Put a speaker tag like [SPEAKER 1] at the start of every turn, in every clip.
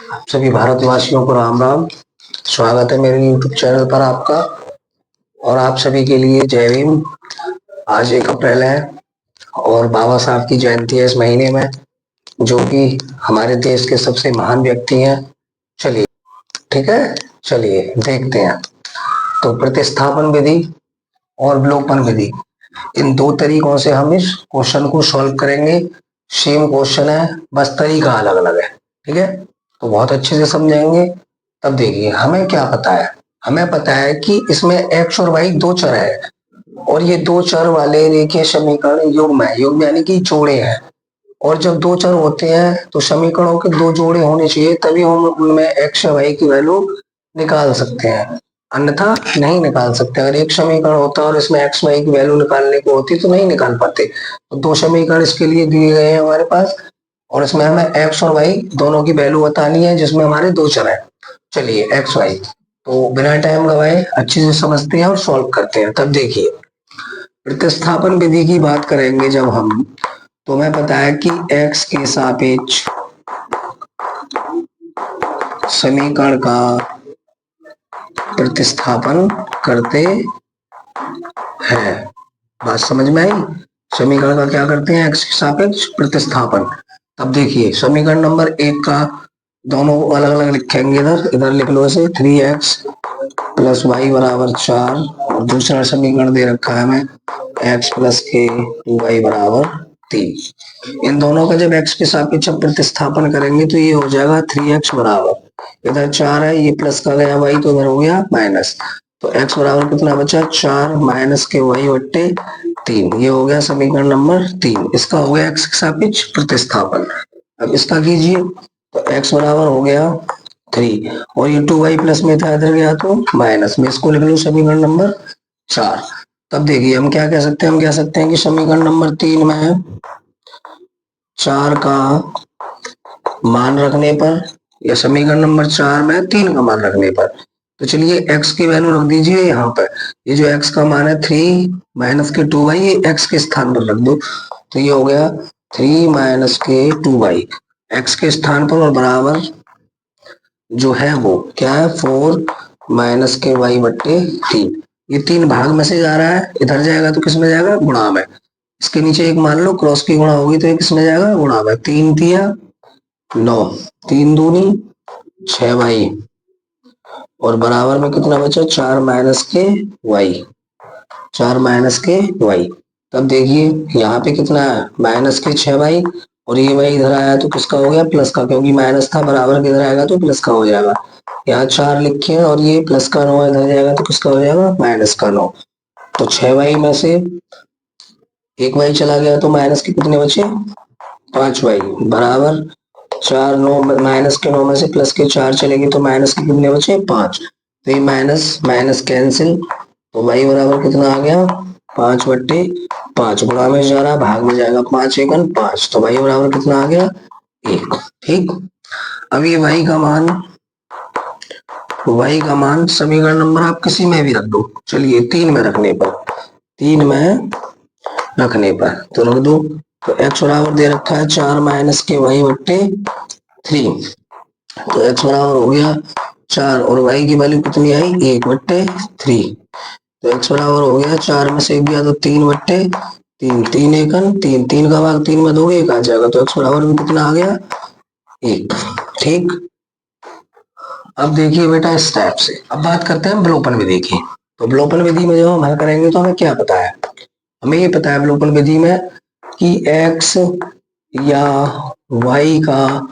[SPEAKER 1] आप सभी भारतवासियों को राम राम। स्वागत है मेरे YouTube चैनल पर आपका। और आप सभी के लिए जय भीम। आज 1 अप्रैल है और बाबा साहब की जयंती है इस महीने में, जो कि हमारे देश के सबसे महान व्यक्ति हैं। चलिए, ठीक है, चलिए देखते हैं। तो प्रतिस्थापन विधि और विलोपन विधि, इन दो तरीकों से हम इस क्वेश्चन को सॉल्व करेंगे। सेम क्वेश्चन है, बस तरीका अलग अलग है। ठीक है, तो बहुत अच्छे से समझेंगे। तब देखिए, हमें क्या पता है। हमें पता है कि इसमें एक्स और वाई दो चर है और ये दो चर वाले रेखीय समीकरण युग्म है। युग्म यानी कि जोड़े हैं। और जब दो चर होते हैं तो समीकरणों के दो जोड़े होने चाहिए, तभी हम उनमें एक्स या वाई की वैल्यू निकाल सकते हैं, अन्यथा नहीं निकाल सकते। अगर एक समीकरण होता और इसमें एक्स वाई की वैल्यू निकालने को होती तो नहीं निकाल पाते। तो दो समीकरण इसके लिए दिए गए हैं हमारे पास, और इसमें हमें एक्स और वाई दोनों की वैल्यू बतानी है, जिसमें हमारे दो चर हैं। चलिए, एक्स वाई तो बिना टाइम गवाए अच्छे से समझते हैं और सॉल्व करते हैं। तब देखिए, प्रतिस्थापन विधि की बात करेंगे जब हम, तो हमें पता है कि x के सापेक्ष समीकरण का प्रतिस्थापन करते हैं। बात समझ में आई? समीकरण का क्या करते हैं? x के सापेक्ष प्रतिस्थापन। तब देखिए, समीकरण नंबर 1 का दोनों अलग अलग लिखेंगे। इधर इधर लिख लो इसे 3x प्लस वाई बराबर 4, और दूसरा समीकरण दे रखा है हमें x प्लस के 2y बराबर 3। इन दोनों का जब x के सापेक्ष प्रतिस्थापन करेंगे तो ये हो जाएगा 3x बराबर, इधर 4 है, ये प्लस का गया y तो इधर हो गया माइनस। तो x बराबर कितना बचा? 4 माइनस के y बट्टे 3। ये हो गया समीकरण नंबर 3। इसका हो गया x के सापेक्ष प्रतिस्थापन। अब इसका कीजिए, तो x बराबर हो गया 3 और ये 2y प्लस में था, इधर गया तो माइनस में। इसको लिख लो समीकरण नंबर 4। तब देखिए, हम क्या कह सकते हैं? हम कह सकते हैं कि समीकरण नंबर 3 में 4 का मान रखने पर, या समीकरण नंबर 4 में 3 का मान रखने पर, तो चलिए x की वैल्यू रख दीजिए यहाँ पर। ये जो x का मान है 3 माइनस के 2y, ये x के स्थान पर रख दो। तो ये हो गया 3 माइनस के 2y x के स्थान पर, और बराबर जो है वो क्या है? 4 माइनस के y बट्टे 3। ये 3 भाग में से जा रहा है, इधर जाएगा तो किस में जाएगा? गुणा में। इसके नीचे एक मान लो क्रॉस की गुणा होगी तो ये किस में जाएगा? गुणा में। 3 दिया 9, 3 दूनी 6y, और बराबर में कितना बचा? 4 माइनस के y, 4 माइनस के y। तब देखिए यहाँ पे कितना है? माइनस के 6y, और ये y इधर आया तो किसका हो गया? प्लस का, क्योंकि माइनस था, बराबर किधर आएगा तो प्लस का हो जाएगा। यहाँ 4 लिखे हैं और ये प्लस का 9 इधर जाएगा तो किसका हो जाएगा? माइनस का 9। तो 6y में से एक y चला गया तो माइनस के कितने बचे? 5y बराबर 4, 9 माइनस के 9 में से प्लस के 4 चलेगी तो माइनस के कितने बचे? 5। तो ये माइनस माइनस कैंसिल, तो y बराबर कितना आ गया? 5 बट्टे 5। गुणा में जा रहा, भाग में जाएगा, 5 एकन 5, तो y बराबर कितना आ गया? 1। ठीक, अब ये y का मान समीकरण नंबर आप किसी में भी रख दो। चलिए, 3 में रखने पर, 3 में रखने पर तो रख दो। तो x बराबर दे रखा है 4 माइनस के y बट्टे 3। तो x बराबर हो गया 4 और y की वैल्यू कितनी आई? 1 बट्टे 3। तो x बराबर हो गया 4 में से 1 गया तो 3 बट्टे 3, 3 एकन 3, 3 का भाग 3 में दोगे 1 आ जाएगा। तो x बराबर भी कितना आ गया? 1। ठीक, अब देखिए बेटा, इस टाइप से अब बात करते हैं विलोपन विधि की। तो विलोपन विधि में जब हम हल करेंगे तो हमें क्या पता है? हमें ये पता है विलोपन विधि में कि x या y का,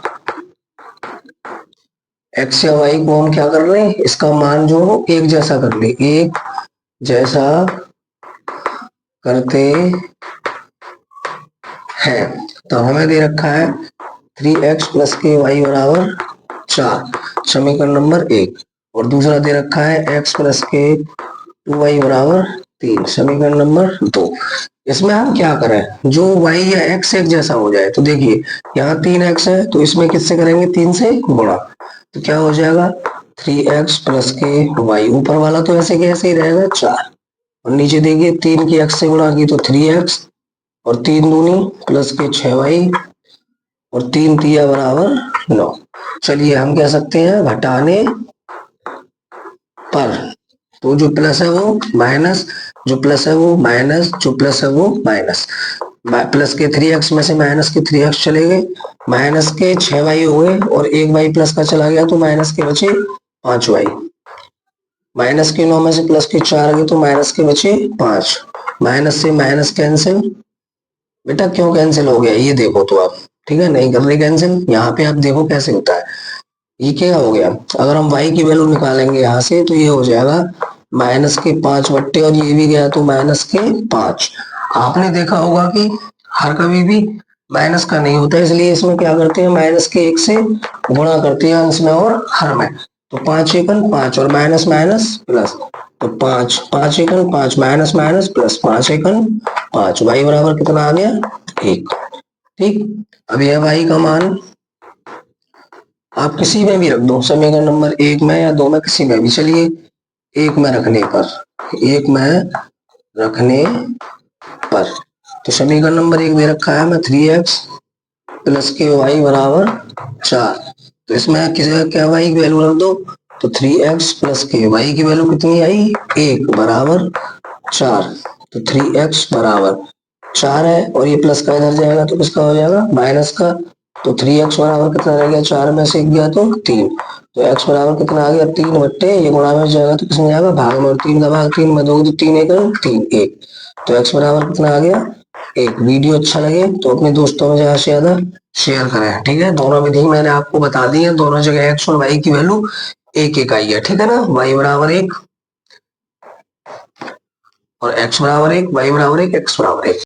[SPEAKER 1] x या y को हम क्या कर रहे हैं? इसका मान जो हो एक जैसा कर ले, एक जैसा करते हैं। तो हमें दे रखा है 3x प्लस के y बराबर 4, समीकरण नंबर 1, और दूसरा दे रखा है x प्लस के 2y बराबर 3, समीकरण नंबर 2। इसमें हम क्या करें? जो y या x एक जैसा हो जाए। तो देखिए, यहाँ 3x है तो इसमें किससे करेंगे? 3 से गुणा, तो क्या हो जाएगा? 3x प्लस के y, ऊपर वाला तो ऐसे के ऐसे ही रहेगा 4, और नीचे देखिए 3 की x से गुणा की तो 3x, और 3 दूनी प्लस के 6y, और 3 तिया बराबर 9। चलिए हम कह सकते हैं घटाने पर, तो जो प्लस है वो माइनस, जो प्लस है वो माइनस, जो प्लस है वो माइनस। प्लस के 3x में से माइनस के 3x चले गए, माइनस के 6y हो गए और एक y प्लस का चला गया तो माइनस के बचे 5y। माइनस के 9 में से प्लस के 4 गए तो माइनस के बचे 5। माइनस से माइनस कैंसिल। बेटा क्यों कैंसिल हो गया ये देखो तो आप, ठीक है, नहीं कर रहे कैंसिल, यहाँ पे आप देखो कैसे होता है। ये क्या हो गया, अगर हम y की वैल्यू निकालेंगे यहाँ से तो ये हो जाएगा माइनस के 5 बट्टे, और ये भी गया तो माइनस के 5। आपने देखा होगा कि हर कभी भी माइनस का नहीं होता, इसलिए इसमें क्या करते हैं, माइनस के 1 से गुणा करते हैं अंश में और हर में। तो 5 एकन 5 और माइनस माइनस प्लस, तो 5 5 एकन 5 माइनस माइनस प्लस 5 एकन 5, y बराबर कितना आ गया 1। ठीक, अब यह y का मान आप किसी में भी रख दो, समीकरण नंबर 1 में या 2 में, किसी में भी। चलिए 1 में रखने पर, 1 में रखने पर, तो समीकरण नंबर 1 दे रखा है मैं 3x प्लस के वाई बराबर 4। तो इसमें किसी क्या y की वैल्यू रख दो, तो 3x प्लस के वाई की वैल्यू कितनी आई 1 बराबर 4। तो 3x बराबर 4 है और ये प्लस का इधर जाएगा तो किसका हो जाएगा माइनस का। तो 3x बराबर कितना रह गया, 4 में से 1 गया तो 3। तो x बराबर कितना आ गया 3 बट्टे, ये गुणा में जाएगा तो किसमें जाएगा भाग में, और 3 का भाग 3 में दोगे तो 3 एकम 3 1। तो x बराबर कितना आ गया 1। वीडियो अच्छा लगे तो अपने दोस्तों में ज्यादा से ज्यादा शेयर करें, ठीक है। दोनों विधि मैंने आपको बता दी है, दोनों जगह x और y की वैल्यू एक एक आई है, ठीक है ना। y बराबर 1 और x बराबर 1, y बराबर 1, x बराबर 1।